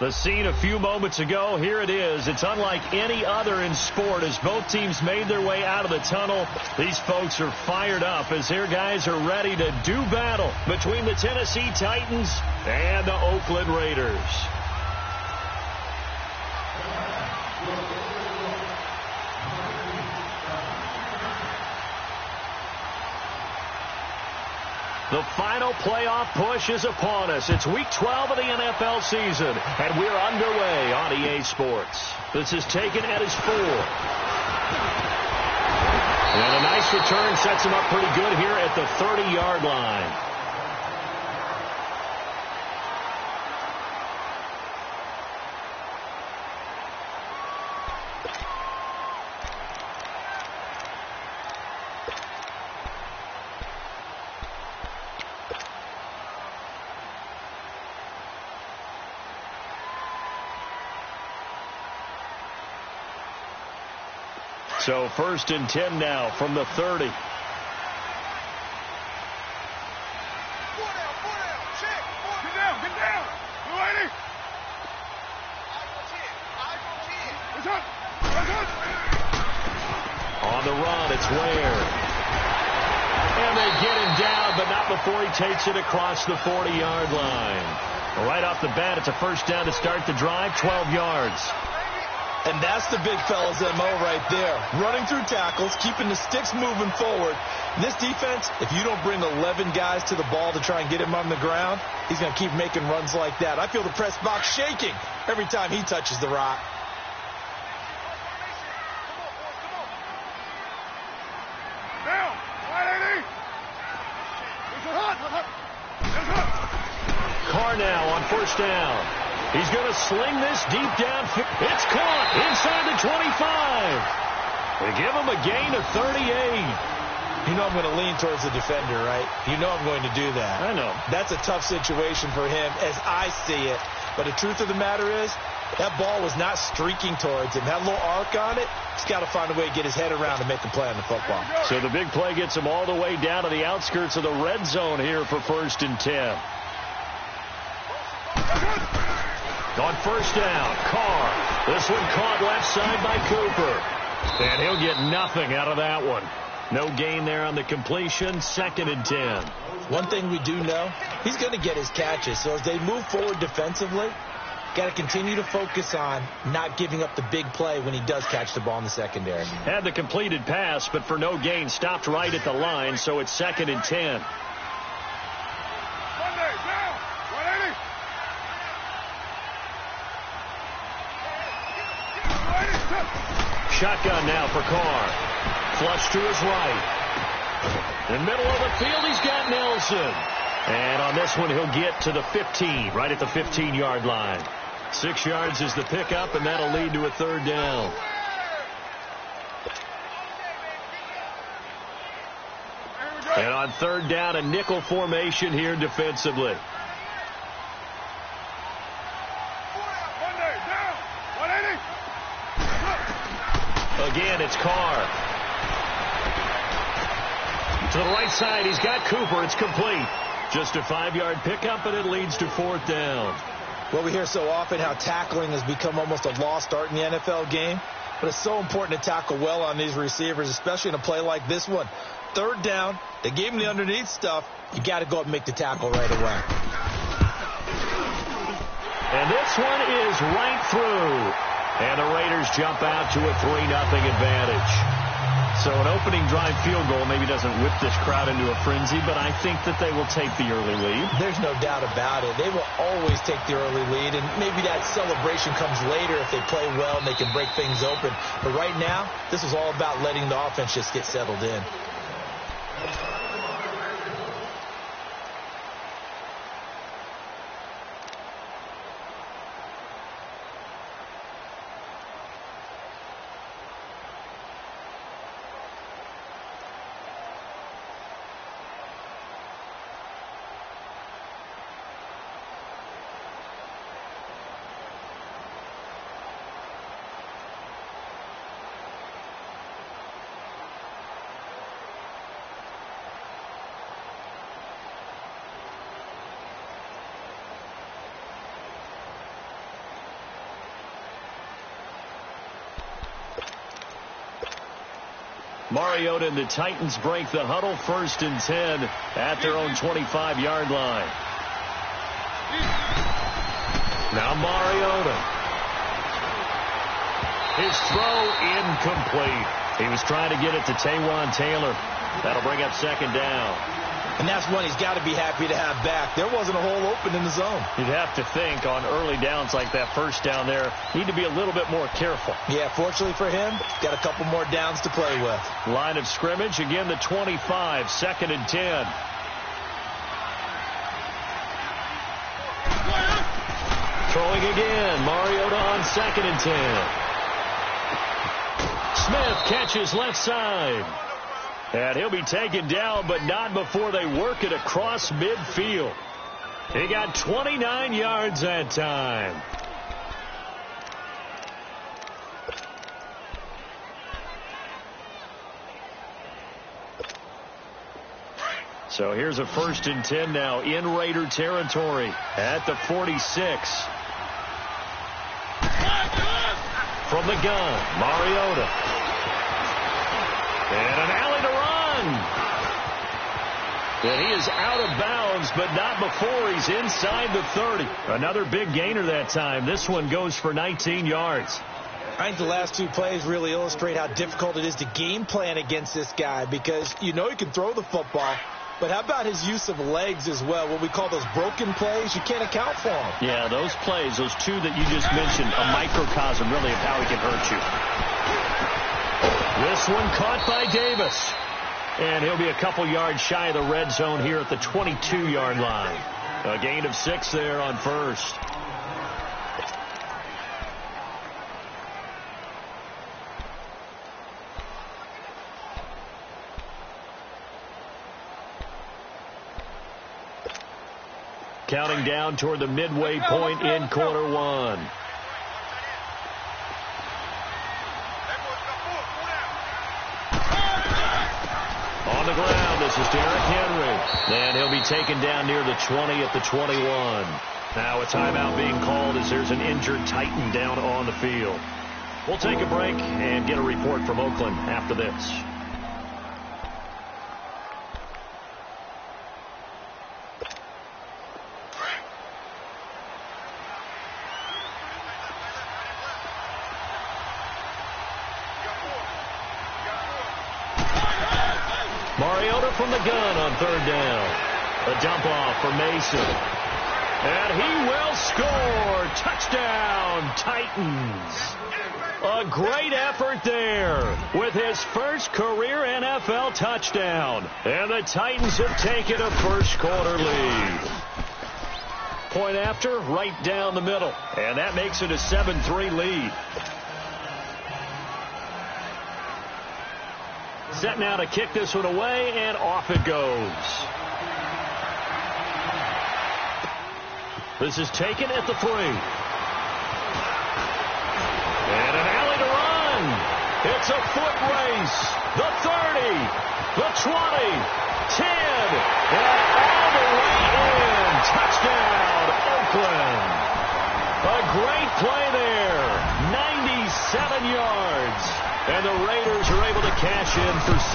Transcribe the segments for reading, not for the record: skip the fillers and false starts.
The scene a few moments ago, here it is. It's unlike any other in sport as both teams made their way out of the tunnel. These folks are fired up as their guys are ready to do battle between the Tennessee Titans and the Oakland Raiders. The final playoff push is upon us. It's Week 12 of the NFL season, and we're underway on EA Sports. This is taken at his 4. And a nice return sets him up pretty good here at the 30-yard line. So 1st and 10 now from the 30. Get down. You ready? On the run, it's Ware. And they get him down, but not before he takes it across the 40-yard line. Right off the bat, it's a first down to start the drive, 12 yards. And that's the big fella's MO right there. Running through tackles, keeping the sticks moving forward. This defense, if you don't bring 11 guys to the ball to try and get him on the ground, he's going to keep making runs like that. I feel the press box shaking every time he touches the rock. Carr now on first down. He's going to sling this deep down. It's caught inside the 25. They give him a gain of 38. You know I'm going to lean towards the defender, right? You know I'm going to do that. I know. That's a tough situation for him as I see it. But the truth of the matter is, that ball was not streaking towards him. Had a little arc on it. He's got to find a way to get his head around and make a play on the football. So the big play gets him all the way down to the outskirts of the red zone here for 1st and 10. On first down, Carr. This one caught left side by Cooper. And he'll get nothing out of that one. No gain there on the completion. 2nd and 10. One thing we do know, he's going to get his catches. So as they move forward defensively, got to continue to focus on not giving up the big play when he does catch the ball in the secondary. Had the completed pass, but for no gain, stopped right at the line, so it's 2nd and 10. Shotgun now for Carr. Flush to his right. In the middle of the field, he's got Nelson. And on this one, he'll get to the 15, right at the 15-yard line. 6 yards is the pickup, and that'll lead to a 3rd down. And on 3rd down, a nickel formation here defensively. Again, it's Carr. To the right side, he's got Cooper. It's complete. Just a 5-yard pickup, and it leads to 4th down. Well, we hear so often how tackling has become almost a lost art in the NFL game. But it's so important to tackle well on these receivers, especially in a play like this one. 3rd down, they gave him the underneath stuff. You got to go up and make the tackle right away. And this one is right through. And the Raiders jump out to a 3-0 advantage. So an opening drive field goal maybe doesn't whip this crowd into a frenzy, but I think that they will take the early lead. There's no doubt about it. They will always take the early lead, and maybe that celebration comes later if they play well and they can break things open. But right now, this is all about letting the offense just get settled in. Mariota and the Titans break the huddle, 1st and 10 at their own 25-yard line. Now Mariota. His throw incomplete. He was trying to get it to Taywan Taylor. That'll bring up 2nd down. And that's one he's got to be happy to have back. There wasn't a hole open in the zone. You'd have to think on early downs like that 1st down there, need to be a little bit more careful. Yeah, fortunately for him, got a couple more downs to play with. Line of scrimmage, again the 25, 2nd and 10. Throwing again, Mariota on 2nd and 10. Smith catches left side. And he'll be taken down, but not before they work it across midfield. He got 29 yards that time. So here's a 1st and 10 now in Raider territory at the 46. From the gun, Mariota. And an alley to run. And he is out of bounds, but not before he's inside the 30. Another big gainer that time. This one goes for 19 yards. I think the last 2 plays really illustrate how difficult it is to game plan against this guy, because you know he can throw the football, but how about his use of legs as well? What we call those broken plays, you can't account for them. Yeah, those plays, those 2 that you just mentioned, a microcosm really of how he can hurt you. This one caught by Davis. And he'll be a couple yards shy of the red zone here at the 22-yard line. A gain of 6 there on 1st. Counting down toward the midway point in quarter 1. On the ground, this is Derrick Henry. And he'll be taken down near the 20 at the 21. Now a timeout being called as there's an injured Titan down on the field. We'll take a break and get a report from Oakland after this. Mariota from the gun on 3rd down. A dump off for Mason. And he will score. Touchdown, Titans. A great effort there with his first career NFL touchdown. And the Titans have taken a first-quarter lead. Point after, right down the middle. And that makes it a 7-3 lead. Set now to kick this one away, and off it goes. This is taken at the 3. And an alley to run. It's a foot race. The 30, the 20, 10, and all the way in. Touchdown, Oakland. A great play there. 97 yards. And the Raiders are able to cash in for 6.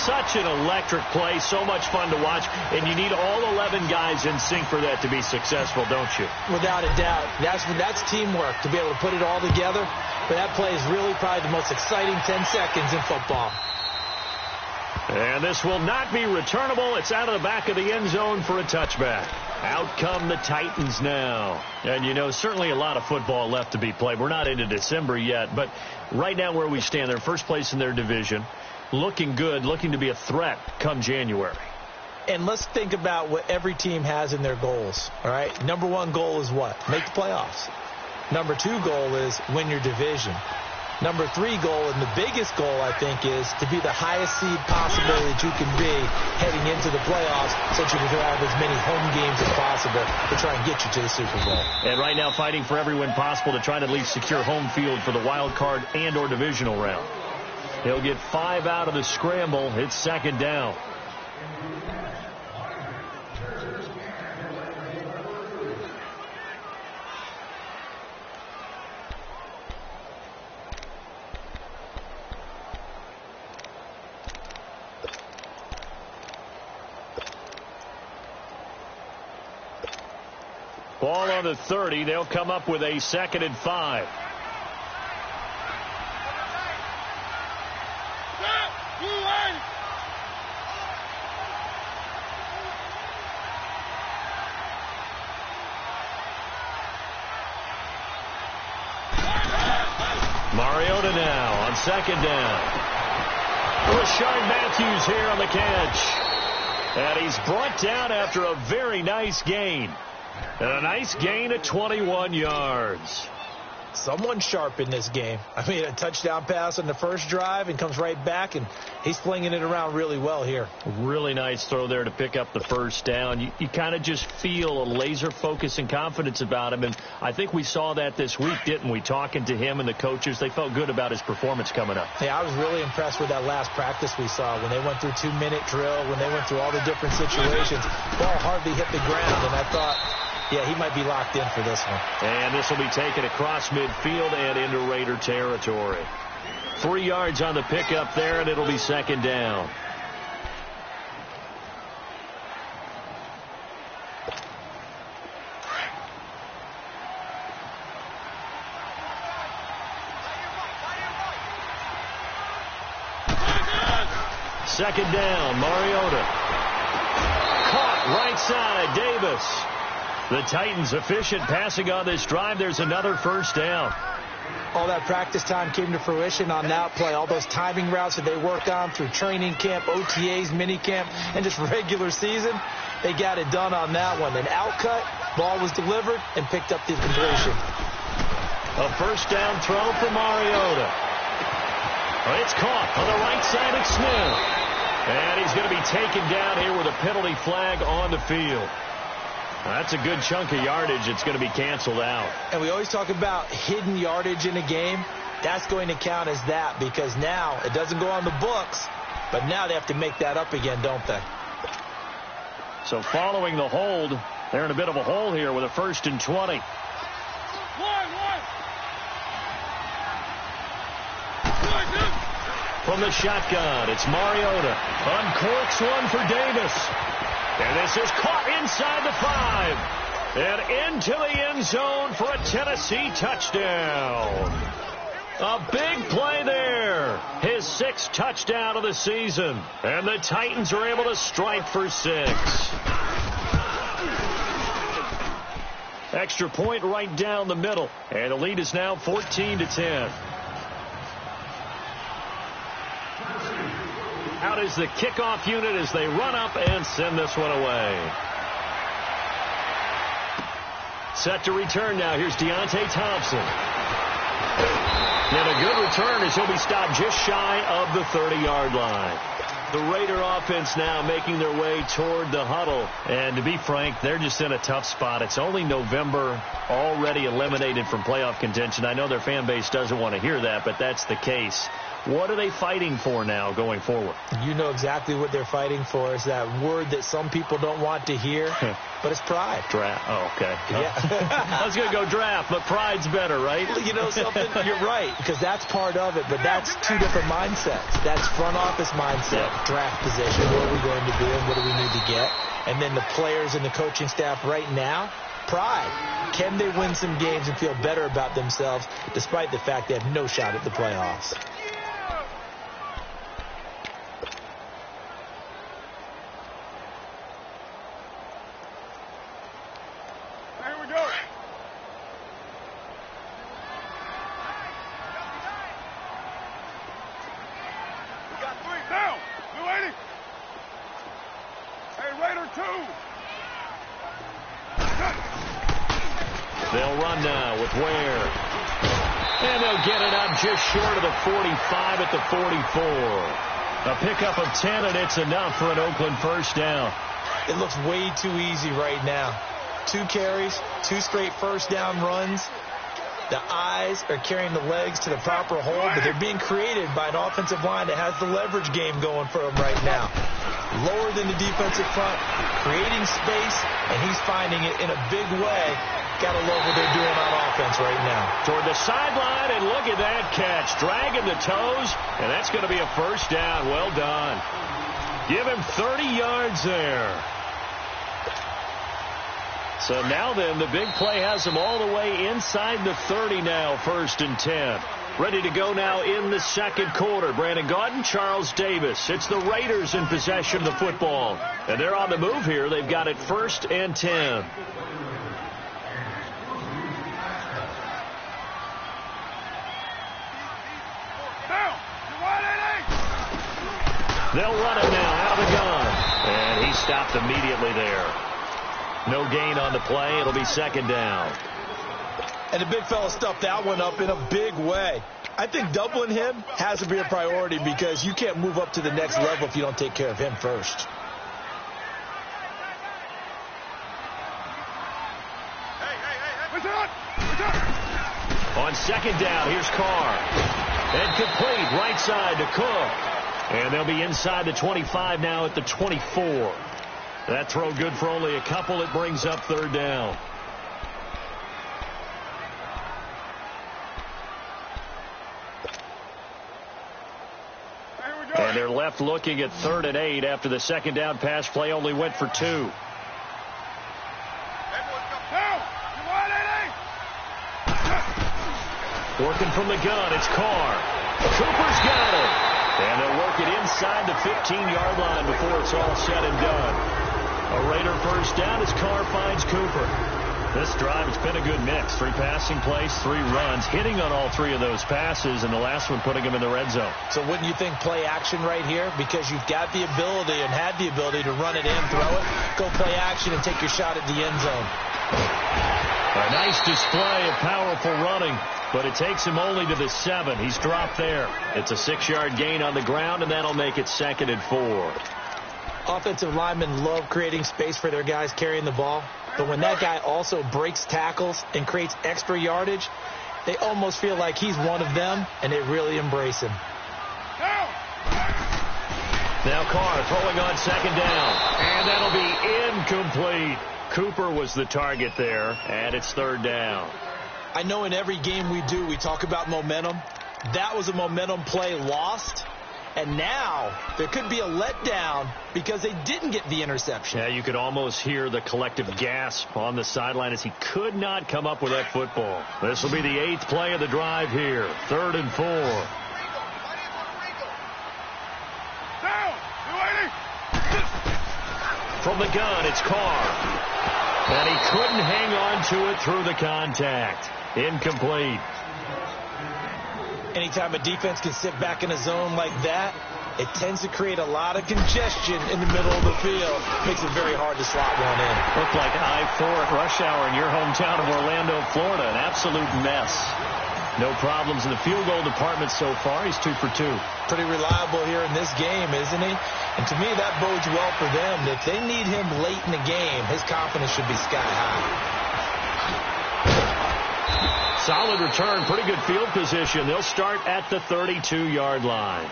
Such an electric play, so much fun to watch, and you need all 11 guys in sync for that to be successful, don't you? Without a doubt. That's teamwork, to be able to put it all together. But that play is really probably the most exciting 10 seconds in football. And this will not be returnable. It's out of the back of the end zone for a touchback. Out come the Titans now. And, you know, certainly a lot of football left to be played. We're not into December yet, but right now where we stand, they're first place in their division. Looking good, looking to be a threat come January. And let's think about what every team has in their goals, all right? Number 1 goal is what? Make the playoffs. Number 2 goal is win your division. Number 3 goal, and the biggest goal, I think, is to be the highest seed possible that you can be heading into the playoffs so that you can have as many home games as possible to try and get you to the Super Bowl. And right now fighting for every win possible to try to at least secure home field for the wild card and or divisional round. He'll get 5 out of the scramble. It's 2nd down. Ball on the 30. They'll come up with a 2nd and 5. Mariota now on 2nd down. Rashard Matthews here on the catch. And he's brought down after a very nice gain. And a nice gain of 21 yards. Someone sharp in this game. I mean, a touchdown pass on the first drive and comes right back, and he's flinging it around really well here. Really nice throw there to pick up the first down. You kind of just feel a laser focus and confidence about him, and I think we saw that this week, didn't we? Talking to him and the coaches, they felt good about his performance coming up. Yeah, I was really impressed with that last practice we saw when they went through 2-minute drill, when they went through all the different situations. Ball hardly hit the ground, and I thought, yeah, he might be locked in for this one. And this will be taken across midfield and into Raider territory. 3 yards on the pickup there, and it'll be 2nd down. Second down, Mariota. Caught right side, Davis. The Titans efficient passing on this drive. There's another first down. All that practice time came to fruition on that play. All those timing routes that they worked on through training camp, OTAs, minicamp, and just regular season, they got it done on that one. An outcut, ball was delivered, and picked up the completion. A first down throw for Mariota. It's caught on the right side of Smith. And he's going to be taken down here with a penalty flag on the field. That's a good chunk of yardage. It's going to be canceled out. And we always talk about hidden yardage in a game. That's going to count as that because now it doesn't go on the books, but now they have to make that up again, don't they? So following the hold, they're in a bit of a hole here with a 1st and 20. From the shotgun, it's Mariota. Uncorks one for Davis. And this is caught inside the 5. And into the end zone for a Tennessee touchdown. A big play there. His 6th touchdown of the season. And the Titans are able to strike for 6. Extra point right down the middle. And the lead is now 14-10. Out is the kickoff unit as they run up and send this one away. Set to return now. Here's Deontay Thompson. And a good return as he'll be stopped just shy of the 30-yard line. The Raider offense now making their way toward the huddle. And to be frank, they're just in a tough spot. It's only November, already eliminated from playoff contention. I know their fan base doesn't want to hear that, but that's the case. What are they fighting for now going forward? You know exactly what they're fighting for. Is that word that some people don't want to hear, but it's pride. Draft. Oh, okay. Yeah. I was going to go draft, but pride's better, right? You know something? You're right, because that's part of it, but that's two different mindsets. That's front office mindset, draft position, what are we going to do and what do we need to get? And then the players and the coaching staff right now, pride. Can they win some games and feel better about themselves despite the fact they have no shot at the playoffs? They'll run now with Ware. And they'll get it up just short of the 45 at the 44. A pickup of 10, and it's enough for an Oakland first down. It looks way too easy right now. 2 carries, 2 straight first down runs. The eyes are carrying the legs to the proper hole, but they're being created by an offensive line that has the leverage game going for them right now. Lower than the defensive front, creating space, and he's finding it in a big way. Gotta love what they're doing on offense right now. Toward the sideline, and look at that catch. Dragging the toes, and that's going to be a first down. Well done. Give him 30 yards there. So now then, the big play has them all the way inside the 30 now, 1st and 10. Ready to go now in the second quarter. Brandon Gaudin, Charles Davis. It's the Raiders in possession of the football. And they're on the move here. They've got it 1st and 10. They'll run it now out of the gun. And he stopped immediately there. No gain on the play. It'll be 2nd down. And the big fella stuffed that one up in a big way. I think doubling him has to be a priority because you can't move up to the next level if you don't take care of him first. On 2nd down, here's Carr. And complete, right side to Cook. And they'll be inside the 25 now at the 24. That throw good for only a couple. It brings up 3rd down. And they're left looking at 3rd and 8 after the 2nd down pass play only went for 2. Working from the gun, it's Carr. Cooper's got it. And they'll work it inside the 15-yard line before it's all said and done. A Raider 1st down as Carr finds Cooper. This drive, it's been a good mix. 3 passing plays, 3 runs, hitting on all 3 of those passes, and the last one putting him in the red zone. So wouldn't you think play action right here? Because you've got the ability and had the ability to run it in, throw it, go play action, and take your shot at the end zone. A nice display of powerful running, but it takes him only to the 7. He's dropped there. It's a 6-yard gain on the ground, and that'll make it 2nd and 4. Offensive linemen love creating space for their guys carrying the ball, but when that guy also breaks tackles and creates extra yardage, they almost feel like he's one of them, and they really embrace him. Now Carr throwing on 2nd down, and that'll be incomplete. Cooper was the target there, and it's 3rd down. I know in every game we do, we talk about momentum. That was a momentum play lost. And now there could be a letdown because they didn't get the interception. Yeah, you could almost hear the collective gasp on the sideline as he could not come up with that football. This will be the 8th play of the drive here. 3rd and 4. From the gun, it's Carr. And he couldn't hang on to it through the contact. Incomplete. Anytime a defense can sit back in a zone like that, it tends to create a lot of congestion in the middle of the field. Makes it very hard to slot one in. Looked like I-4 at rush hour in your hometown of Orlando, Florida. An absolute mess. No problems in the field goal department so far. He's 2 for 2. Pretty reliable here in this game, isn't he? And to me, that bodes well for them. If they need him late in the game, his confidence should be sky high. Solid return, pretty good field position. They'll start at the 32-yard line.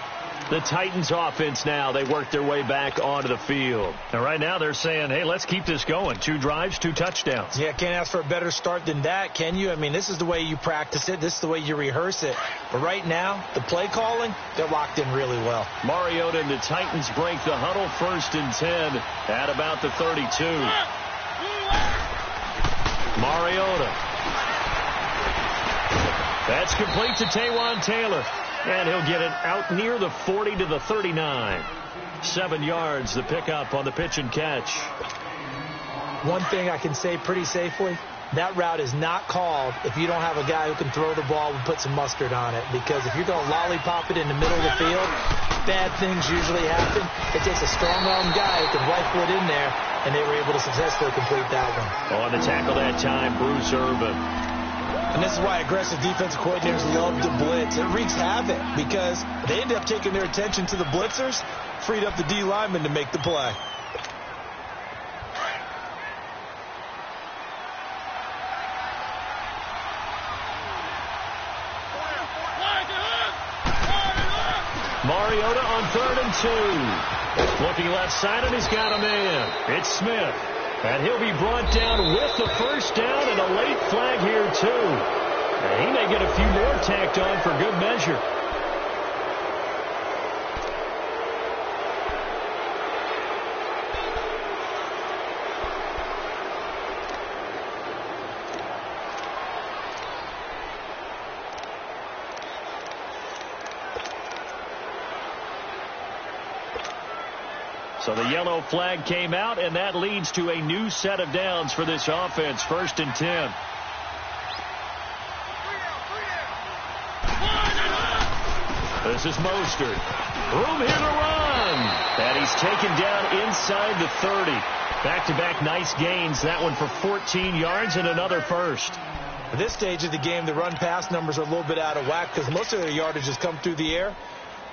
The Titans offense now, they work their way back onto the field. And right now they're saying, hey, let's keep this going. 2 drives, 2 touchdowns. Yeah, can't ask for a better start than that, can you? I mean, this is the way you practice it. This is the way you rehearse it. But right now, the play calling, they're locked in really well. Mariota and the Titans break the huddle 1st and 10 at about the 32. Mariota. That's complete to Taywan Taylor. And he'll get it out near the 40 to the 39. 7 yards, the pickup on the pitch and catch. One thing I can say pretty safely, that route is not called if you don't have a guy who can throw the ball and put some mustard on it. Because if you're going to lollipop it in the middle of the field, bad things usually happen. It takes a strong-arm guy who can rifle it in there, and they were able to successfully complete that one. On the tackle that time, Bruce Irvin. And this is why aggressive defensive coordinators love to blitz. It wreaks havoc because they end up taking their attention to the blitzers, freed up the D lineman to make the play. Mariota on 3rd and 2. Looking left side, and he's got a man. It's Smith. And he'll be brought down with the 1st down and a late flag here, too. And he may get a few more tacked on for good measure. So the yellow flag came out, and that leads to a new set of downs for this offense. 1st and 10. This is Mostert. Room here to run. And he's taken down inside the 30. Back-to-back nice gains. That one for 14 yards and another first. At this stage of the game, the run-pass numbers are a little bit out of whack because most of their yardage has come through the air.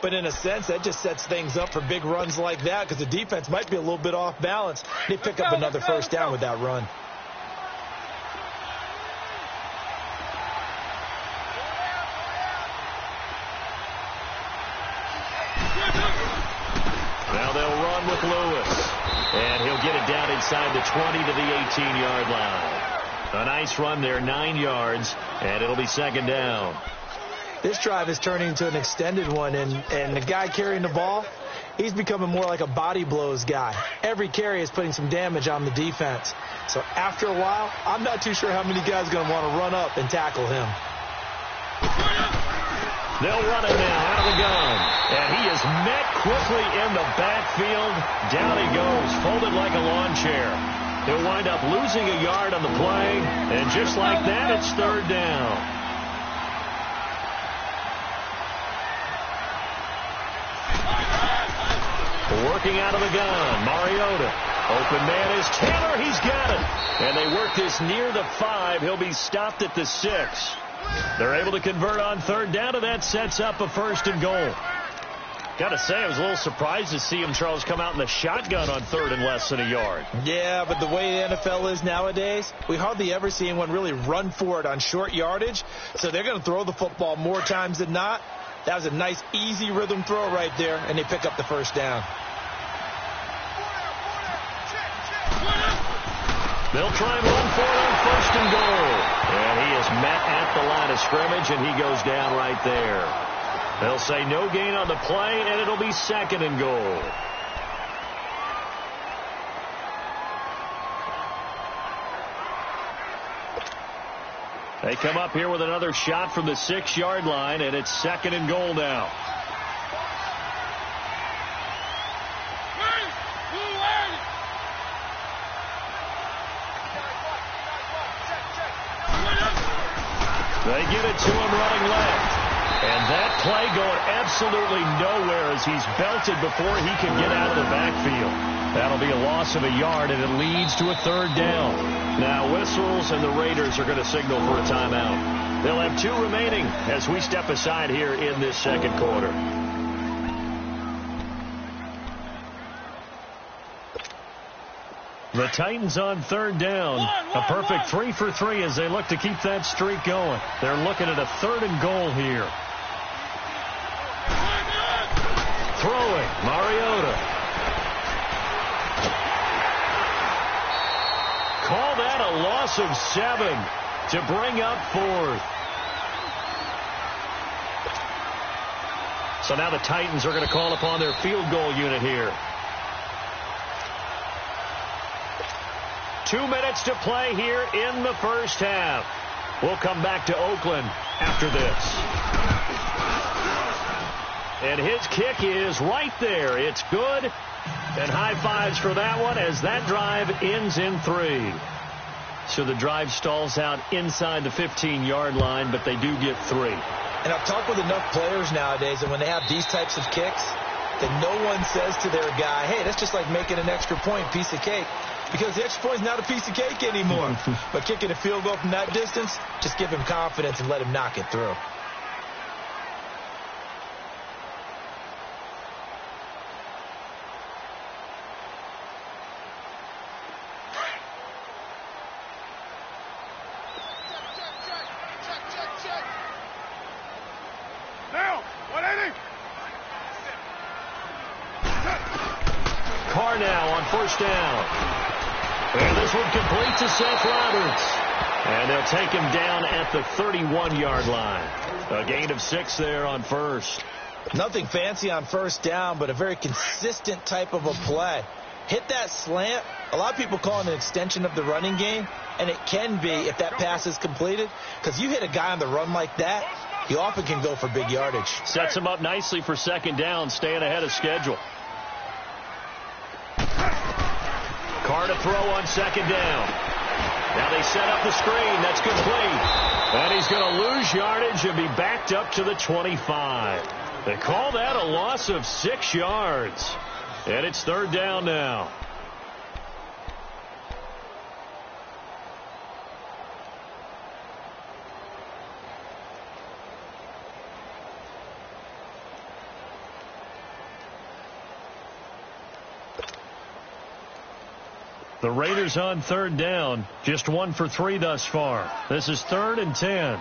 But in a sense, that just sets things up for big runs like that because the defense might be a little bit off balance. They pick up another first down with that run. Now they'll run with Lewis. And he'll get it down inside the 20 to the 18-yard line. A nice run there, 9 yards, and it'll be 2nd down. This drive is turning into an extended one, and the guy carrying the ball, he's becoming more like a body blows guy. Every carry is putting some damage on the defense. So after a while, I'm not too sure how many guys are going to want to run up and tackle him. They'll run it now out of the gun. And he is met quickly in the backfield. Down he goes, folded like a lawn chair. He'll wind up losing a yard on the play. And just like that, it's 3rd down. Working out of the gun, Mariota. Open man is Taylor. He's got it. And they work this near the 5. He'll be stopped at the 6. They're able to convert on 3rd down, and that sets up a 1st and goal. Got to say, I was a little surprised to see him, Charles, come out in the shotgun on 3rd and less than a yard. Yeah, but the way the NFL is nowadays, we hardly ever see anyone really run for it on short yardage. So they're going to throw the football more times than not. That was a nice, easy rhythm throw right there, and they pick up the 1st down. They'll try and run for it on 1st and goal. And he is met at the line of scrimmage, and he goes down right there. They'll say no gain on the play, and it'll be 2nd and goal. They come up here with another shot from the 6-yard line, and it's 2nd and goal now. They give it to him running left. And that play going absolutely nowhere as he's belted before he can get out of the backfield. That'll be a loss of a yard, and it leads to a 3rd down. Now whistles, and the Raiders are going to signal for a timeout. They'll have 2 remaining as we step aside here in this 2nd quarter. The Titans on 3rd down. A perfect 3 for 3 as they look to keep that streak going. They're looking at a 3rd and goal here. Throwing, Mariota. Call that a loss of 7 to bring up 4th. So now the Titans are going to call upon their field goal unit here. 2 minutes to play here in the 1st half. We'll come back to Oakland after this. And his kick is right there. It's good. And high fives for that one as that drive ends in 3. So the drive stalls out inside the 15-yard line, but they do get 3. And I've talked with enough players nowadays, and when they have these types of kicks, that no one says to their guy, hey, that's just like making an extra point, piece of cake. Because the extra point is not a piece of cake anymore. But kicking a field goal from that distance, just give him confidence and let him knock it through. Now, 180. Carr now on 1st down. And this one complete to Seth Roberts. And they'll take him down at the 31-yard line. A gain of 6 there on 1st. Nothing fancy on 1st down, but a very consistent type of a play. Hit that slant. A lot of people call it an extension of the running game, and it can be if that pass is completed. Because you hit a guy on the run like that, he often can go for big yardage. Sets him up nicely for 2nd down, staying ahead of schedule. Carr to throw on second down. Now they set up the screen. That's complete. And he's going to lose yardage and be backed up to the 25. They call that a loss of 6 yards. And it's third down now. The Raiders on third down, just 1 for 3 thus far. This is 3rd and 10.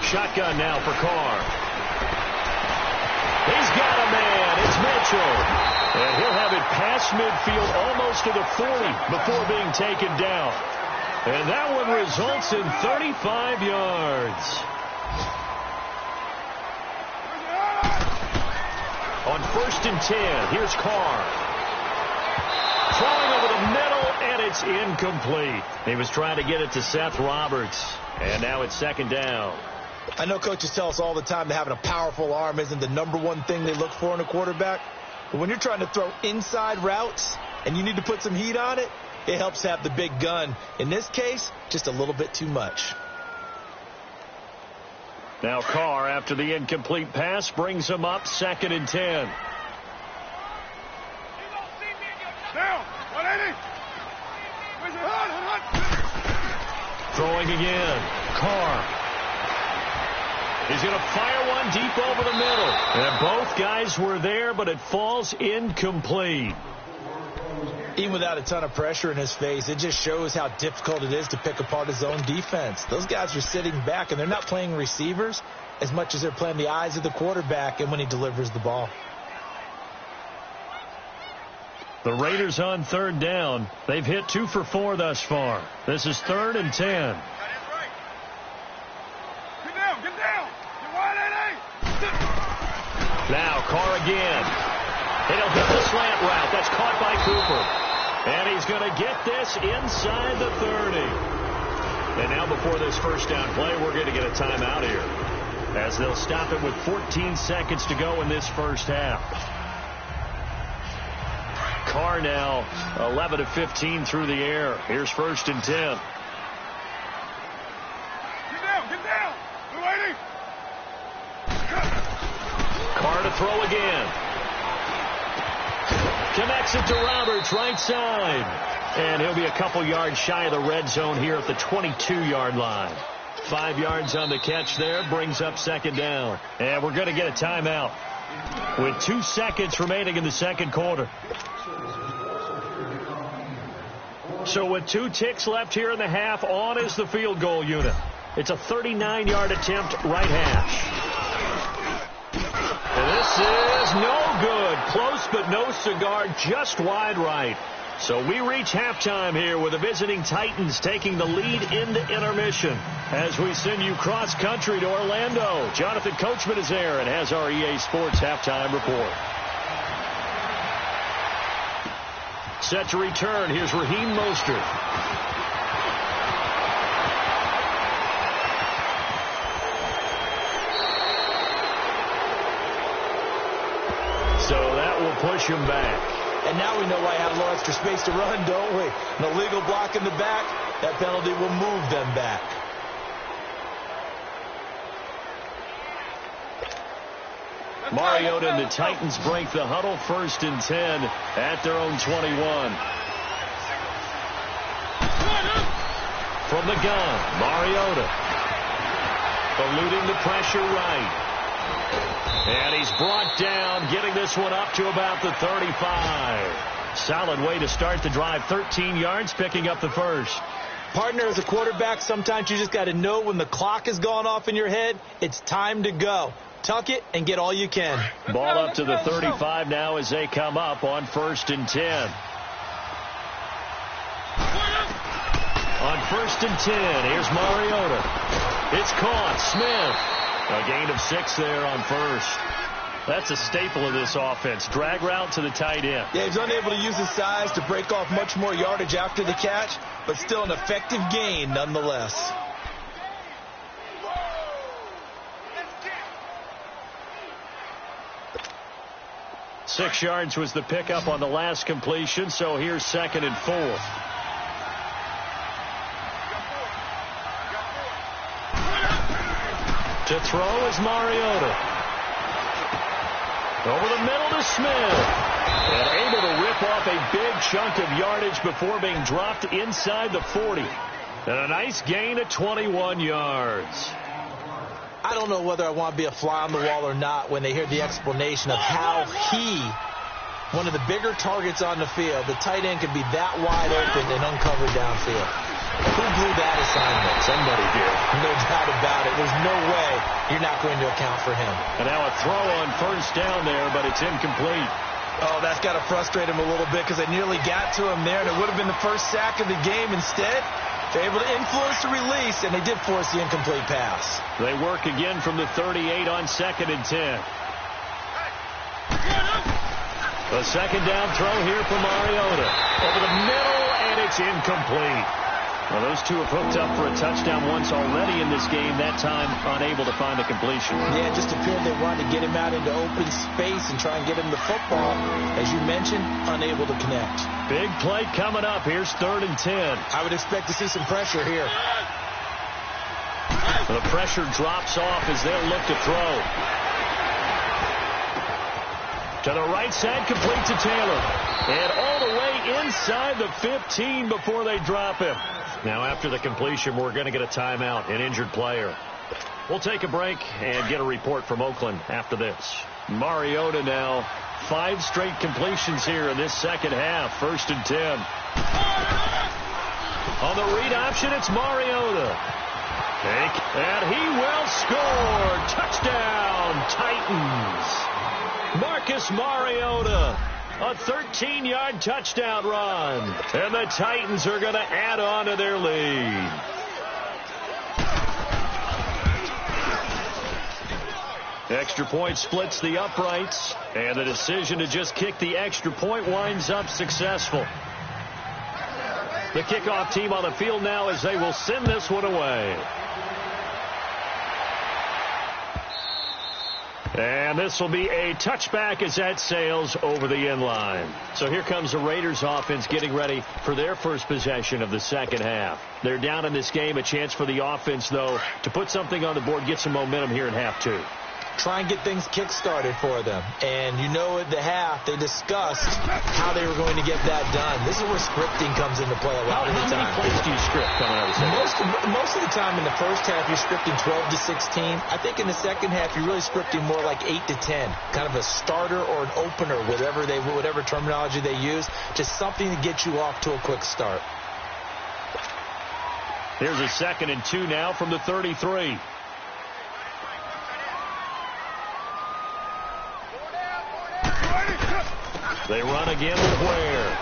Shotgun now for Carr. He's got a man. It's Mitchell. And he'll have it past midfield almost to the 40 before being taken down. And that one results in 35 yards. On 1st and 10, here's Carr. Throwing over the middle, and it's incomplete. He was trying to get it to Seth Roberts. And now it's 2nd down. I know coaches tell us all the time that having a powerful arm isn't the #1 thing they look for in a quarterback. But when you're trying to throw inside routes and you need to put some heat on it, it helps to have the big gun. In this case, just a little bit too much. Now Carr, after the incomplete pass, brings him up 2nd and 10. Down, 180. Throwing again. Carr. He's going to fire one deep over the middle. And both guys were there, but it falls incomplete. Even without a ton of pressure in his face, it just shows how difficult it is to pick apart his own defense. Those guys are sitting back, and they're not playing receivers as much as they're playing the eyes of the quarterback and when he delivers the ball. The Raiders on third down. They've hit 2 for 4 thus far. This is 3rd and 10. Get down, get down. You're 180. Now Carr again. And he'll hit the slant route. That's caught by Cooper. And he's going to get this inside the 30. And now before this first down play, we're going to get a timeout here, as they'll stop it with 14 seconds to go in this first half. Carr now 11 of 15 through the air. Here's 1st and 10. Get down, get down. 280. Carr to throw again. Connects it to Roberts, right side. And he'll be a couple yards shy of the red zone here at the 22-yard line. 5 yards on the catch there, brings up 2nd down. And we're going to get a timeout with 2 seconds remaining in the second quarter. So with 2 ticks left here in the half, on is the field goal unit. It's a 39-yard attempt, right hash. And this is no good. Close but no cigar, just wide right. So we reach halftime here with the visiting Titans taking the lead into intermission. As we send you cross-country to Orlando, Jonathan Coachman is there and has our EA Sports halftime report. Set to return, here's Raheem Mostert. So that will push him back. And now we know why I have a little extra space to run, don't we? An illegal block in the back, that penalty will move them back. Mariota and the Titans break the huddle, 1st and 10 at their own 21. From the gun, Mariota. Eluding the pressure right. And he's brought down, getting this one up to about the 35. Solid way to start the drive. 13 yards, picking up the first. Partner, as a quarterback, sometimes you just got to know when the clock has gone off in your head, it's time to go. Tuck it and get all you can. Ball up to the 35 now as they come up on 1st and 10. On 1st and 10, here's Mariota. It's caught. Smith. A gain of 6 there on 1st. That's a staple of this offense. Drag route to the tight end. Yeah, he's unable to use his size to break off much more yardage after the catch, but still an effective gain nonetheless. 6 yards was the pickup on the last completion, so here's 2nd and 4. To throw is Mariota. Over the middle to Smith. And able to rip off a big chunk of yardage before being dropped inside the 40. And a nice gain of 21 yards. I don't know whether I want to be a fly on the wall or not when they hear the explanation of how one of the bigger targets on the field, the tight end, could be that wide open and uncovered downfield. Who blew that assignment? Somebody did. No doubt about it. There's no way you're not going to account for him. And now a throw on 1st down there, but it's incomplete. Oh, that's got to frustrate him a little bit because they nearly got to him there, and it would have been the first sack of the game. Instead, they're able to influence the release, and they did force the incomplete pass. They work again from the 38 on 2nd and 10. A 2nd down throw here for Mariota. Over the middle, and it's incomplete. Well, those two have hooked up for a touchdown once already in this game, that time unable to find a completion. Yeah, it just appeared they wanted to get him out into open space and try and get him the football. As you mentioned, unable to connect. Big play coming up. Here's 3rd and 10. I would expect to see some pressure here. The pressure drops off as they'll look to throw. To the right side, complete to Taylor. And all the way inside the 15 before they drop him. Now, after the completion, we're going to get a timeout, an injured player. We'll take a break and get a report from Oakland after this. Mariota now, 5 straight completions here in this 2nd half. 1st and 10. On the read option, it's Mariota. And he will score. Touchdown, Titans. Marcus Mariota. A 13-yard touchdown run. And the Titans are going to add on to their lead. Extra point splits the uprights. And the decision to just kick the extra point winds up successful. The kickoff team on the field now as they will send this one away. And this will be a touchback as that sails over the end line. So here comes the Raiders offense getting ready for their first possession of the 2nd half. They're down in this game. A chance for the offense, though, to put something on the board, get some momentum here in half 2. Try and get things kick-started for them. And you know at the half, they discussed how they were going to get that done. This is where scripting comes into play a lot of the time. How many plays do you script coming out of the second? Most of the time in the first half, you're scripting 12 to 16. I think in the second half, you're really scripting more like 8 to 10. Kind of a starter or an opener, whatever terminology they use. Just something to get you off to a quick start. Here's a 2nd and 2 now from the 33. They run again with Ware.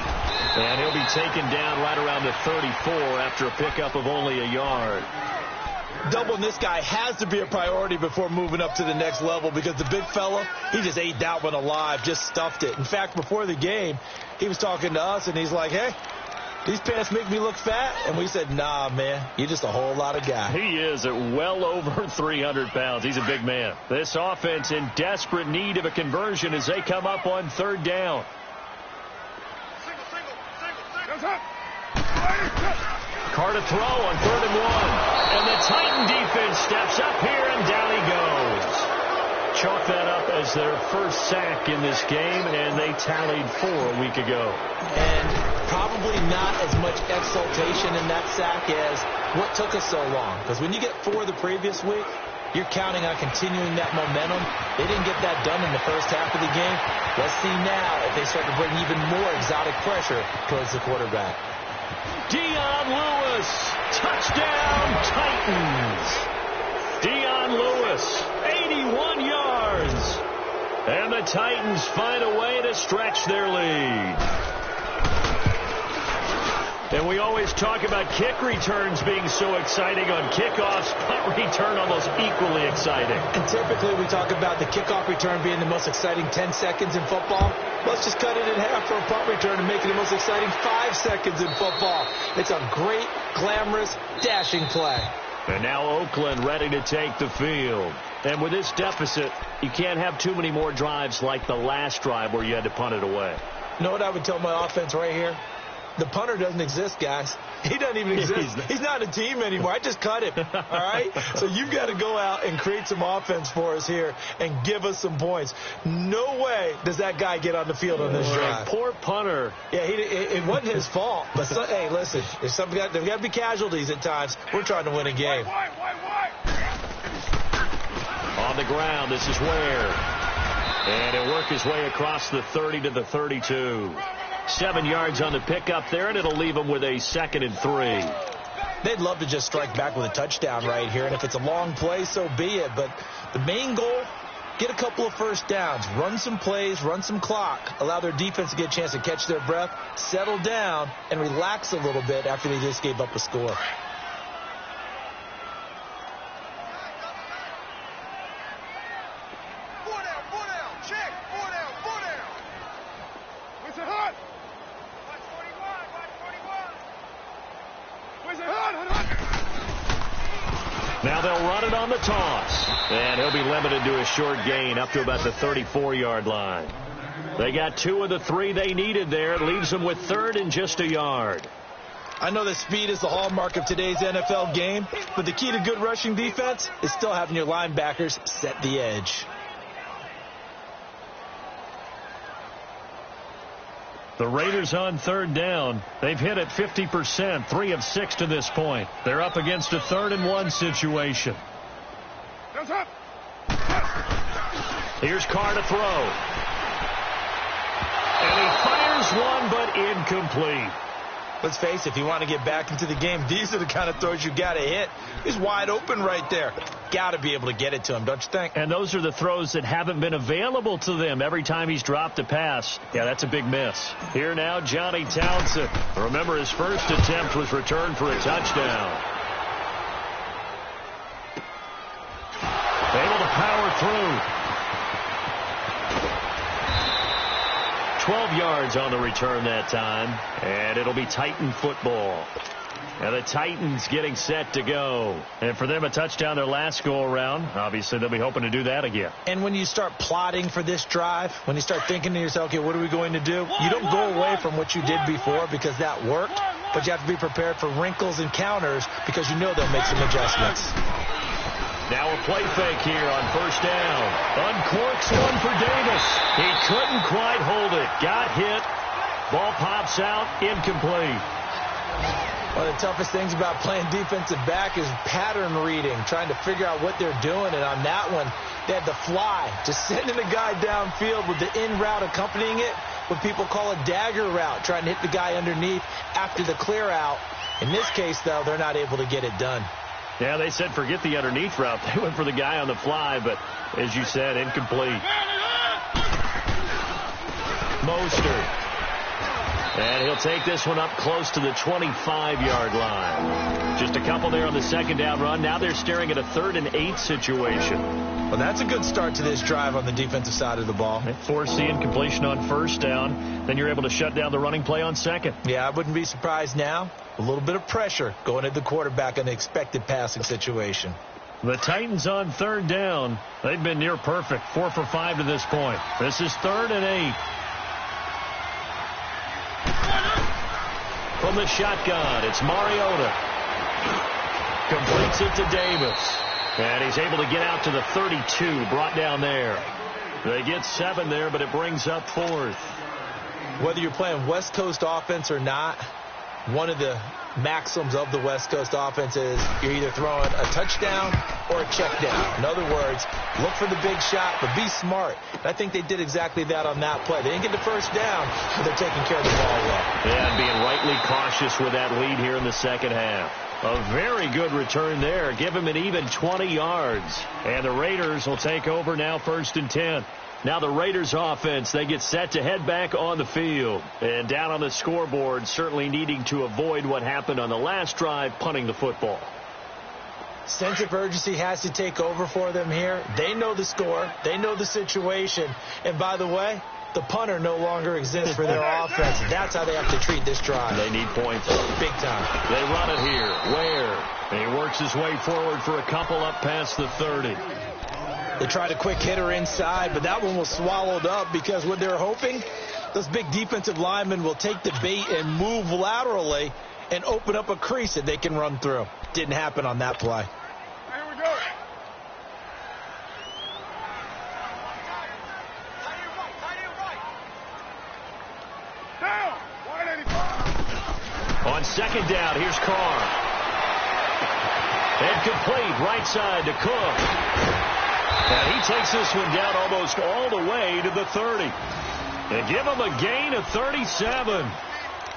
And he'll be taken down right around the 34 after a pickup of only a yard. Doubling this guy has to be a priority before moving up to the next level because the big fella, he just ate that one alive, just stuffed it. In fact, before the game, he was talking to us, and he's like, hey, these pants make me look fat. And we said, nah, man, you're just a whole lot of guy. He is at well over 300 pounds. He's a big man. This offense in desperate need of a conversion as they come up on 3rd down. Carr to throw on 3rd and 1. And the Titan defense steps up here, and down he goes. Chalk that up as their first sack in this game, and they tallied 4 a week ago. And probably not as much exultation in that sack as what took us so long. Because when you get 4 the previous week, you're counting on continuing that momentum. They didn't get that done in the first half of the game. Let's see now if they start to bring even more exotic pressure towards the quarterback. Dion Lewis, touchdown Titans. Dion Lewis, 81 yards. And the Titans find a way to stretch their lead. And we always talk about kick returns being so exciting on kickoffs. Punt return almost equally exciting. And typically we talk about the kickoff return being the most exciting 10 seconds in football. Let's just cut it in half for a punt return and make it the most exciting 5 seconds in football. It's a great, glamorous, dashing play. And now Oakland ready to take the field. And with this deficit, you can't have too many more drives like the last drive where you had to punt it away. You know what I would tell my offense right here? The punter doesn't exist, guys. He doesn't even exist. He's not a team anymore. I just cut him, all right? So you've got to go out and create some offense for us here and give us some points. No way does that guy get on the field on this drive. Poor punter. Yeah, it wasn't his fault. But, hey, listen, there's got to be casualties at times. We're trying to win a game. On the ground, this is Ware. And he'll work his way across the 30 to the 32. 7 yards on the pickup there, and it'll leave him with a 2nd and 3. They'd love to just strike back with a touchdown right here, and if it's a long play, so be it. But the main goal, get a couple of first downs, run some plays, run some clock, allow their defense to get a chance to catch their breath, settle down, and relax a little bit after they just gave up a score. Now they'll run it on the toss. And he'll be limited to a short gain up to about the 34-yard line. They got 2 of the 3 they needed there. It leaves them with 3rd and just a yard. I know that speed is the hallmark of today's NFL game, but the key to good rushing defense is still having your linebackers set the edge. The Raiders on 3rd down. They've hit it 50%, 3 of 6 to this point. They're up against a 3rd and 1 situation. Here's Carr to throw. And he fires one, but incomplete. Let's face it, if you want to get back into the game, these are the kind of throws you got to hit. He's wide open right there. Got to be able to get it to him, don't you think? And those are the throws that haven't been available to them every time he's dropped a pass. Yeah, that's a big miss. Here now, Johnny Townsend. Remember, his first attempt was returned for a touchdown. Able to power through. 12 yards on the return that time, and it'll be Titan football. Now the Titans getting set to go. And for them, a touchdown their last go-around. Obviously, they'll be hoping to do that again. And when you start plotting for this drive, when you start thinking to yourself, okay, what are we going to do? You don't go away from what you did before because that worked, but you have to be prepared for wrinkles and counters because you know they'll make some adjustments. Now a play fake here on 1st down. Uncorks one for Davis. He couldn't quite hold it. Got hit. Ball pops out. Incomplete. One of the toughest things about playing defensive back is pattern reading, trying to figure out what they're doing. And on that one, they had the fly, just sending the guy downfield with the in route accompanying it, what people call a dagger route, trying to hit the guy underneath after the clear out. In this case, though, they're not able to get it done. Yeah, they said forget the underneath route. They went for the guy on the fly, but as you said, incomplete. Mostert. And he'll take this one up close to the 25-yard line. Just a couple there on the 2nd down run. Now they're staring at a 3rd and 8 situation. Well, that's a good start to this drive on the defensive side of the ball. Force the incompletion on 1st down. Then you're able to shut down the running play on 2nd. Yeah, I wouldn't be surprised now. A little bit of pressure going at the quarterback in the expected passing situation. The Titans on 3rd down. They've been near perfect. 4 for 5 to this point. This is 3rd and 8. From the shotgun, it's Mariota. Completes it to Davis. And he's able to get out to the 32, brought down there. They get 7 there, but it brings up 4th. Whether you're playing West Coast offense or not, one of the maxims of the West Coast offense is you're either throwing a touchdown or a check down. In other words, look for the big shot, but be smart. And I think they did exactly that on that play. They didn't get the 1st down, but they're taking care of the ball well. Yeah, and being rightly cautious with that lead here in the 2nd half. A very good return there. Give him an even 20 yards. And the Raiders will take over now 1st and 10. Now the Raiders offense, they get set to head back on the field. And down on the scoreboard, certainly needing to avoid what happened on the last drive, punting the football. Sense of urgency has to take over for them here. They know the score. They know the situation. And by the way, The punter no longer exists for their offense. That's how they have to treat this drive. They need points. Big time. They run it here. Ware. And he works his way forward for a couple up past the 30. They tried a quick hitter inside, but that one was swallowed up because what they're hoping, those big defensive linemen will take the bait and move laterally and open up a crease that they can run through. Didn't happen on that play. Here we go. Down. 185. On second down, here's Carr. And complete, right side to Cook. And he takes this one down almost all the way to the 30. And give him a gain of 37.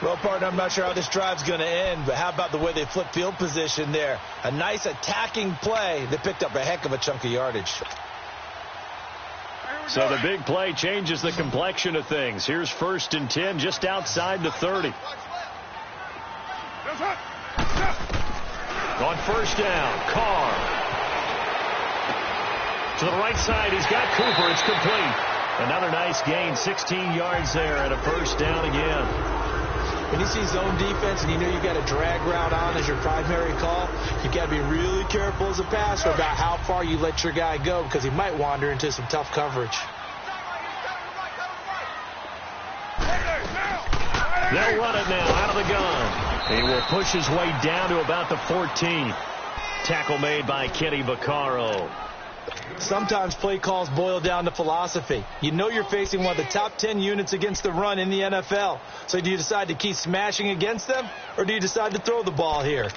Well, partner, I'm not sure how this drive's going to end, but how about the way they flip field position there? A nice attacking play. They picked up a heck of a chunk of yardage. So the big play changes the complexion of things. Here's 1st and 10 just outside the 30. On first down, Carr. To the right side, he's got Cooper. It's complete. Another nice gain, 16 yards there and a first down again. When you see zone defense and you know you've got a drag route on as your primary call, you've got to be really careful as a passer about how far you let your guy go because he might wander into some tough coverage. They'll run it now out of the gun. He will push his way down to about the 14. Tackle made by Kenny Vaccaro. Sometimes play calls boil down to philosophy. You know you're facing one of the top 10 units against the run in the NFL. So do you decide to keep smashing against them, or do you decide to throw the ball here?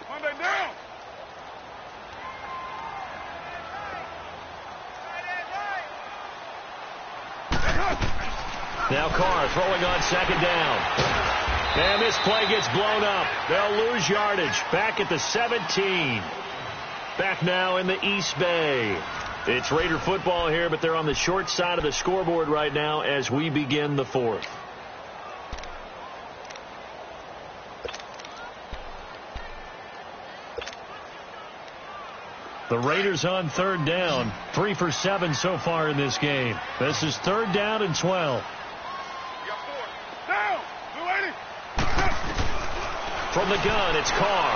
Monday down. Now Carr throwing on second down. And this play gets blown up. They'll lose yardage. Back at the 17. Back now in the East Bay. It's Raider football here, but they're on the short side of the scoreboard right now as we begin the 4th. The Raiders on third down. 3 for 7 so far in this game. This is 3rd down and 12. Down. 280. From the gun, it's Carr.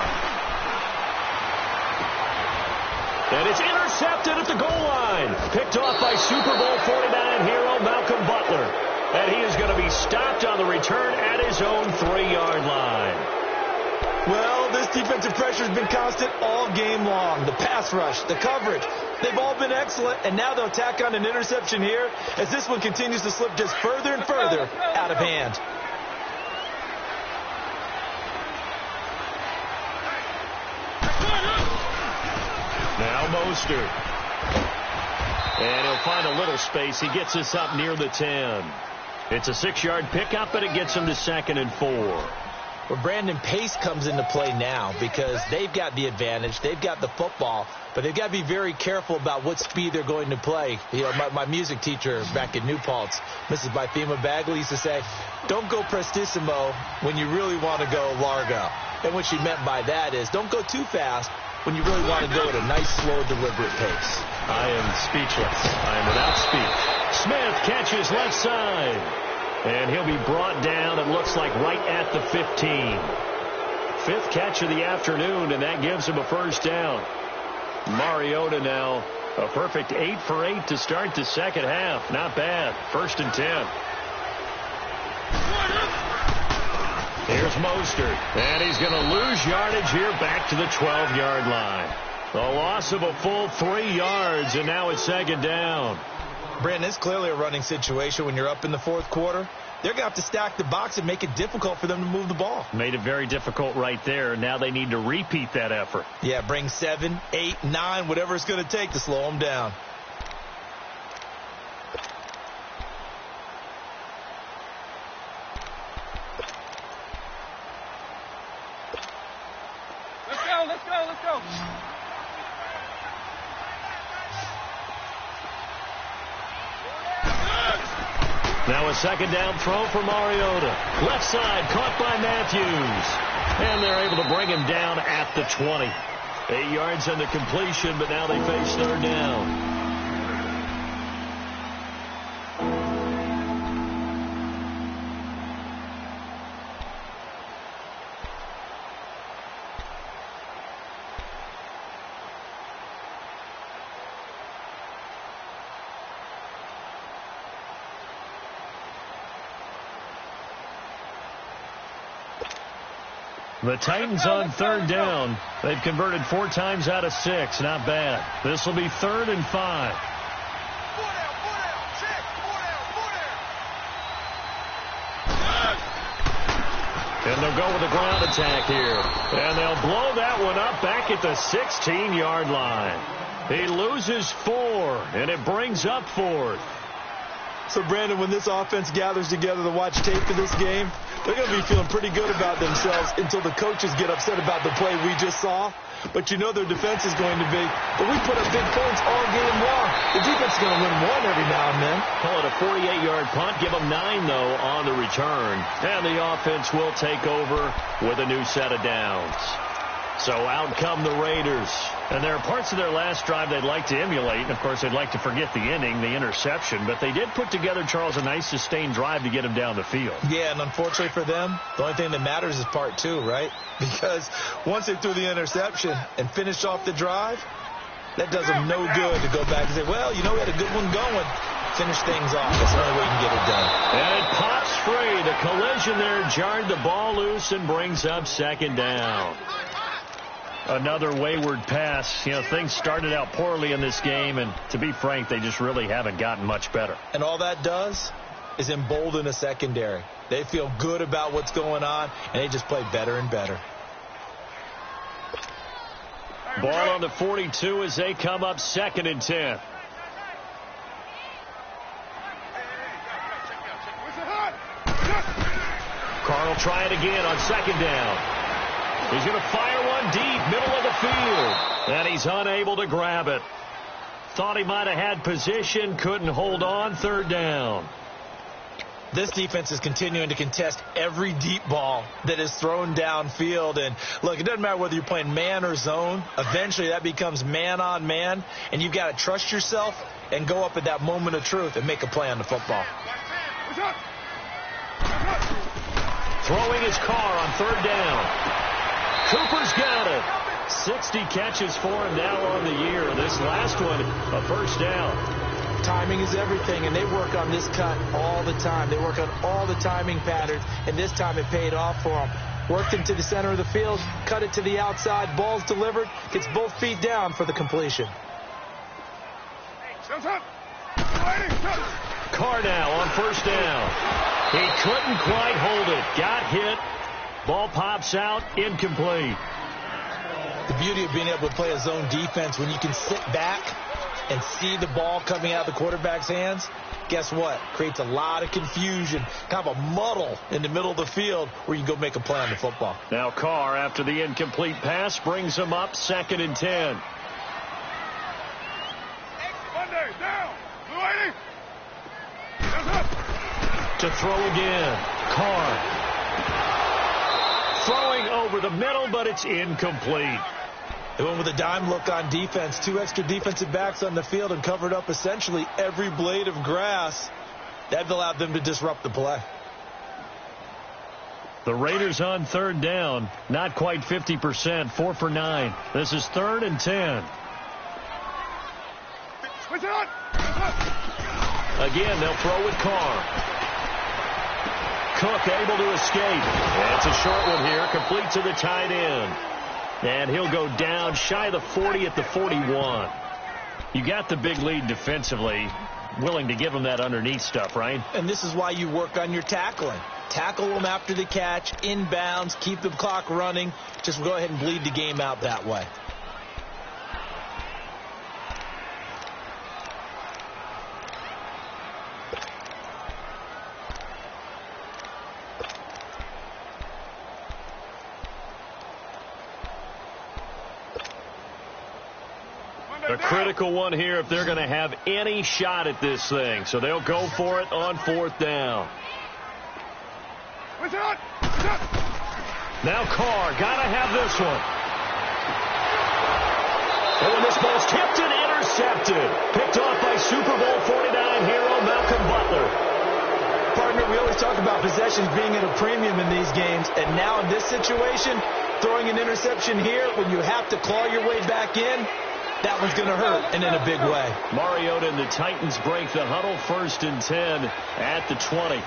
And it's intercepted at the goal line. Picked off by Super Bowl 49 hero Malcolm Butler. And he is going to be stopped on the return at his own 3-yard line. Well, this defensive pressure has been constant all game long. The pass rush, the coverage, they've all been excellent, and now they'll tack on an interception here as this one continues to slip just further and further out of hand. Now Mostert. And he'll find a little space. He gets us up near the 10. It's a 6-yard pickup, but it gets him to 2nd and 4. Well, Brandon, pace comes into play now because they've got the advantage. They've got the football, but they've got to be very careful about what speed they're going to play. You know, my music teacher back in New Paltz, Mrs. Bythema Bagley, used to say, don't go prestissimo when you really want to go largo. And what she meant by that is don't go too fast when you really want to go at a nice, slow, deliberate pace. I am speechless. I am without speech. Smith catches left side. And he'll be brought down, it looks like, right at the 15. 5th catch of the afternoon, and that gives him a first down. Mariota now a perfect 8 for 8 to start the second half. Not bad. 1st and 10. Here's Mostert. And he's going to lose yardage here back to the 12-yard line. A loss of a full 3 yards, and now it's 2nd down. Brandon, it's clearly a running situation when you're up in the 4th quarter. They're going to have to stack the box and make it difficult for them to move the ball. Made it very difficult right there. Now they need to repeat that effort. Yeah, bring 7, 8, 9, whatever it's going to take to slow them down. Let's go, let's go, let's go. Now a second down throw for Mariota. Left side, caught by Matthews. And they're able to bring him down at the 20. 8 yards on the completion, but now they face third down. The Titans on third down. They've converted 4 times out of 6. Not bad. This will be 3rd and 5. And they'll go with a ground attack here. And they'll blow that one up back at the 16-yard line. He loses 4, and it brings up 4th. So, Brandon, when this offense gathers together to watch tape of this game, they're going to be feeling pretty good about themselves until the coaches get upset about the play we just saw. But you know their defense is going to be, but we put up big points all game long. The defense is going to win one every now and then. Call it a 48-yard punt. Give them 9, though, on the return. And the offense will take over with a new set of downs. So out come the Raiders. And there are parts of their last drive they'd like to emulate. And, of course, they'd like to forget the inning, the interception. But they did put together, Charles, a nice sustained drive to get him down the field. Yeah, and unfortunately for them, the only thing that matters is part 2, right? Because once they threw the interception and finished off the drive, that does them no good to go back and say, well, you know, we had a good one going. Finish things off. That's the only way you can get it done. And it pops free. The collision there jarred the ball loose and brings up 2nd down. Another wayward pass. You know, things started out poorly in this game, and to be frank, they just really haven't gotten much better. And all that does is embolden a secondary. They feel good about what's going on, and they just play better and better. Ball on the 42 as they come up 2nd and 10. Carr will try it again on 2nd down. He's going to fire one deep, middle of the field. And he's unable to grab it. Thought he might have had position, couldn't hold on, 3rd down. This defense is continuing to contest every deep ball that is thrown downfield. And, look, it doesn't matter whether you're playing man or zone. Eventually that becomes man on man. And you've got to trust yourself and go up at that moment of truth and make a play on the football. Throwing his Carr on 3rd down. Cooper's got it. 60 catches for him now on the year. This last one, a 1st down. Timing is everything, and they work on this cut all the time. They work on all the timing patterns, and this time it paid off for them. Worked into the center of the field, cut it to the outside, ball's delivered, gets both feet down for the completion. Carr now on 1st down. He couldn't quite hold it. Got hit. Ball pops out, incomplete. The beauty of being able to play a zone defense when you can sit back and see the ball coming out of the quarterback's hands, guess what? Creates a lot of confusion, kind of a muddle in the middle of the field where you go make a play on the football. Now Carr, after the incomplete pass, brings him up 2nd and 10. Monday, down. Blue 80. To throw again. Carr. Throwing over the middle, but it's incomplete. They went with a dime look on defense. 2 extra defensive backs on the field and covered up essentially every blade of grass. That allowed them to disrupt the play. The Raiders on 3rd down. Not quite 50%. 4 for 9. This is 3rd and 10. Again, they'll throw with Carr. Cook able to escape. It's a short one here, complete to the tight end. And he'll go down shy of the 40 at the 41. You got the big lead defensively, willing to give him that underneath stuff, right? And this is why you work on your tackling. Tackle them after the catch, inbounds, keep the clock running. Just go ahead and bleed the game out that way. A critical one here if they're going to have any shot at this thing. So they'll go for it on 4th down. Now Carr, got to have this one. And when this ball's tipped and intercepted. Picked off by Super Bowl 49 hero Malcolm Butler. Partner, we always talk about possessions being at a premium in these games. And now in this situation, throwing an interception here when you have to claw your way back in, that one's going to hurt, and in a big way. Mariota and the Titans break the huddle, 1st and 10 at the 20.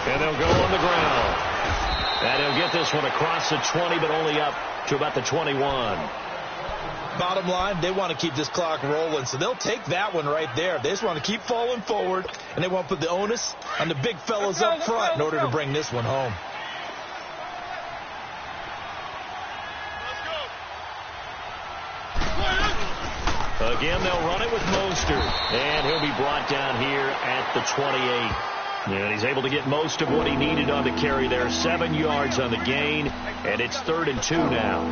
And they'll go on the ground. And he'll get this one across the 20, but only up to about the 21. Bottom line, they want to keep this clock rolling, so they'll take that one right there. They just want to keep falling forward, and they want to put the onus on the big fellas up front in order to bring this one home. Again, they'll run it with Mostert, and he'll be brought down here at the 28. And he's able to get most of what he needed on the carry there. 7 yards on the gain, and it's 3rd and 2 now.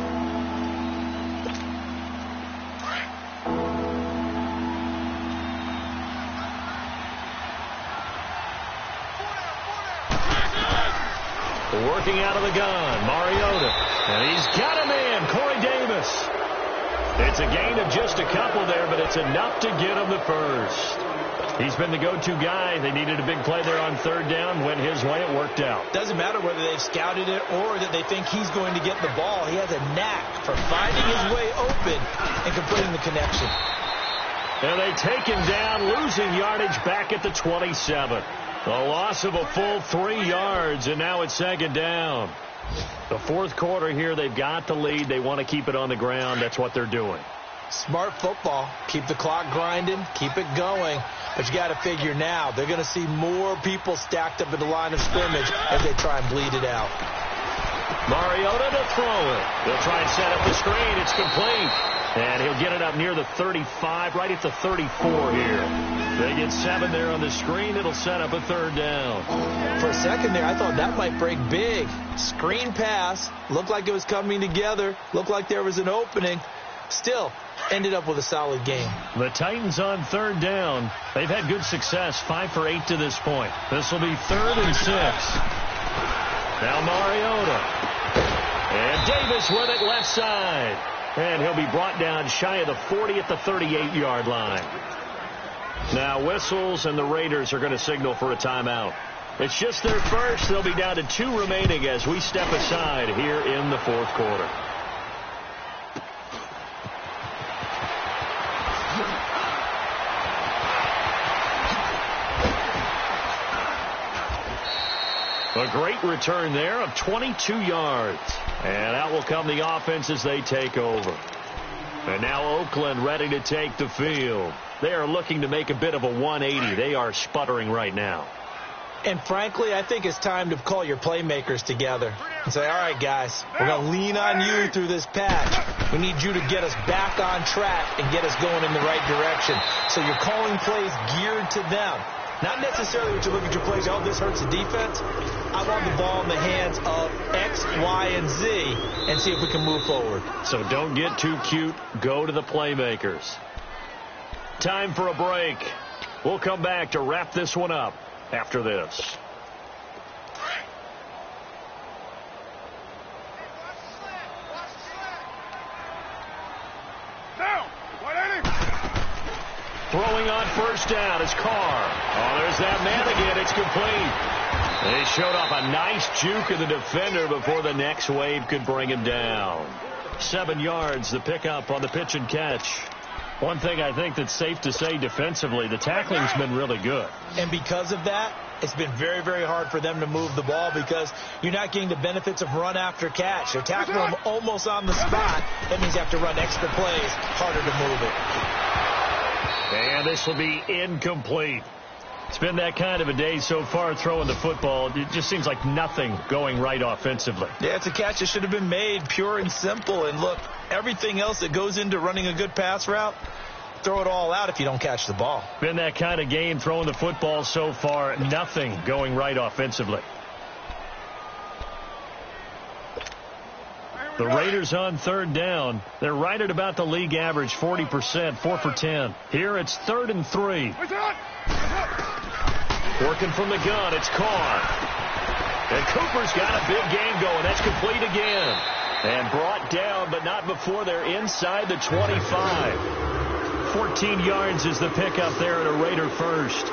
Working out of the gun, Mariota. And he's got a man, Corey Davis. It's a gain of just a couple there, but it's enough to get him the first. He's been the go-to guy. They needed a big play there on 3rd down. Went his way. It worked out. Doesn't matter whether they've scouted it or that they think he's going to get the ball. He has a knack for finding his way open and completing the connection. And they take him down, losing yardage back at the 27. A loss of a full 3 yards, and now it's 2nd down. The 4th quarter here, they've got the lead. They want to keep it on the ground. That's what they're doing. Smart football. Keep the clock grinding. Keep it going. But you got to figure now, they're going to see more people stacked up at the line of scrimmage as they try and bleed it out. Mariota to throw it. They'll try and set up the screen. It's complete. And he'll get it up near the 35, right at the 34 here. They get 7 there on the screen. It'll set up a 3rd down. For a second there, I thought that might break big. Screen pass. Looked like it was coming together. Looked like there was an opening. Still, ended up with a solid game. The Titans on 3rd down. They've had good success, 5 for 8 to this point. This will be 3rd and 6. Now Mariota. And Davis with it left side. And he'll be brought down shy of the 40 at the 38-yard line. Now whistles, and the Raiders are going to signal for a timeout. It's just their first. They'll be down to 2 remaining as we step aside here in the 4th quarter. A great return there of 22 yards. And out will come the offense as they take over. And now Oakland ready to take the field. They are looking to make a bit of a 180. They are sputtering right now. And frankly, I think it's time to call your playmakers together and say, all right, guys, we're going to lean on you through this patch. We need you to get us back on track and get us going in the right direction. So you're calling plays geared to them. Not necessarily what you look at your plays, oh, this hurts the defense. I want the ball in the hands of X, Y, and Z and see if we can move forward. So don't get too cute. Go to the playmakers. Time for a break. We'll come back to wrap this one up after this. Throwing on 1st down is Carr. Oh, there's that man again. It's complete. They showed off a nice juke of the defender before the next wave could bring him down. 7 yards, the pickup on the pitch and catch. One thing I think that's safe to say defensively, the tackling's been really good. And because of that, it's been very, very hard for them to move the ball because you're not getting the benefits of run after catch. They're tackling them almost on the spot. That means you have to run extra plays, harder to move it. And this will be incomplete. It's been that kind of a day so far throwing the football. It just seems like nothing going right offensively. Yeah, it's a catch that should have been made, pure and simple. And look, everything else that goes into running a good pass route, throw it all out if you don't catch the ball. Been that kind of game throwing the football so far. Nothing going right offensively. The Raiders on third down. They're right at about the league average, 40%, 4 for 10. Here it's 3rd and 3. Working from the gun, it's Carr. And Cooper's got a big game going. That's complete again. And brought down, but not before they're inside the 25. 14 yards is the pickup there at a Raider first.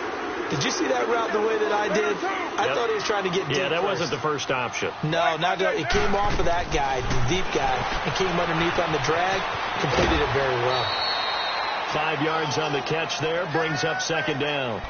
Did you see that route the way that I did? I thought he was trying to get deep. Yeah, that wasn't the first option. No, not that. It came off of that guy, the deep guy, and came underneath on the drag. Completed it very well. 5 yards on the catch there. Brings up 2nd down.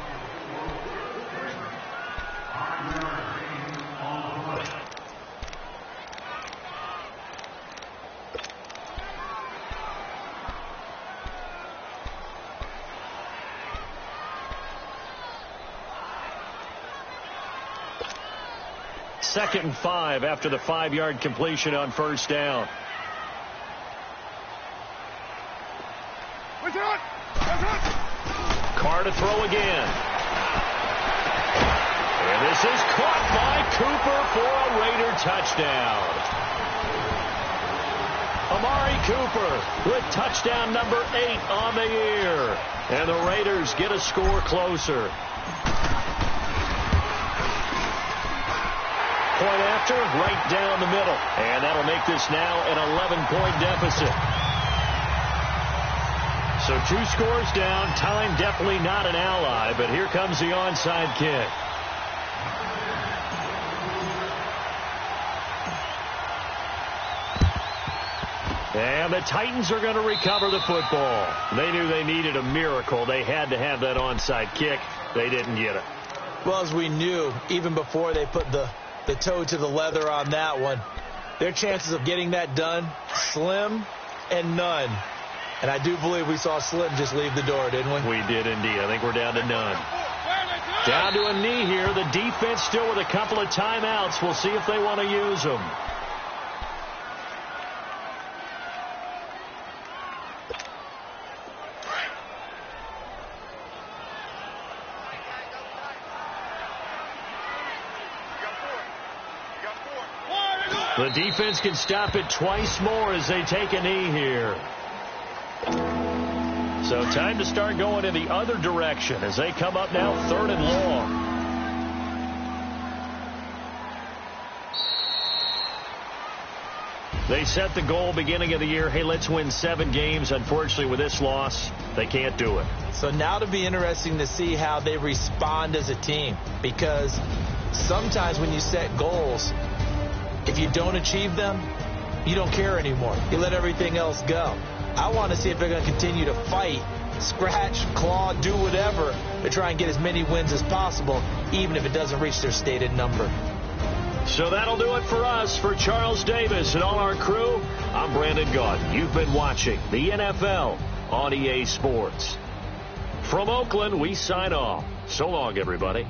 Second and 5 after the 5-yard completion on first down. Carr to throw again. And this is caught by Cooper for a Raider touchdown. Amari Cooper with touchdown number 8 on the year. And the Raiders get a score closer. Point after, right down the middle. And that'll make this now an 11-point deficit. So 2 scores down. Time definitely not an ally, but here comes the onside kick. And the Titans are going to recover the football. They knew they needed a miracle. They had to have that onside kick. They didn't get it. Well, as we knew, even before they put the toe to the leather on that one, their chances of getting that done, slim and none. And I do believe we saw Slim just leave the door, didn't we? We did indeed. I think we're down to none. Down to a knee here. The defense still with a couple of timeouts. We'll see if they want to use them. The defense can stop it twice more as they take a knee here. So time to start going in the other direction as they come up now 3rd and long. They set the goal beginning of the year, hey, let's win 7 games. Unfortunately, with this loss, they can't do it. So now it'll be interesting to see how they respond as a team, because sometimes when you set goals, if you don't achieve them, you don't care anymore. You let everything else go. I want to see if they're going to continue to fight, scratch, claw, do whatever to try and get as many wins as possible, even if it doesn't reach their stated number. So that'll do it for us. For Charles Davis and all our crew, I'm Brandon Gaudin. You've been watching the NFL on EA Sports. From Oakland, we sign off. So long, everybody.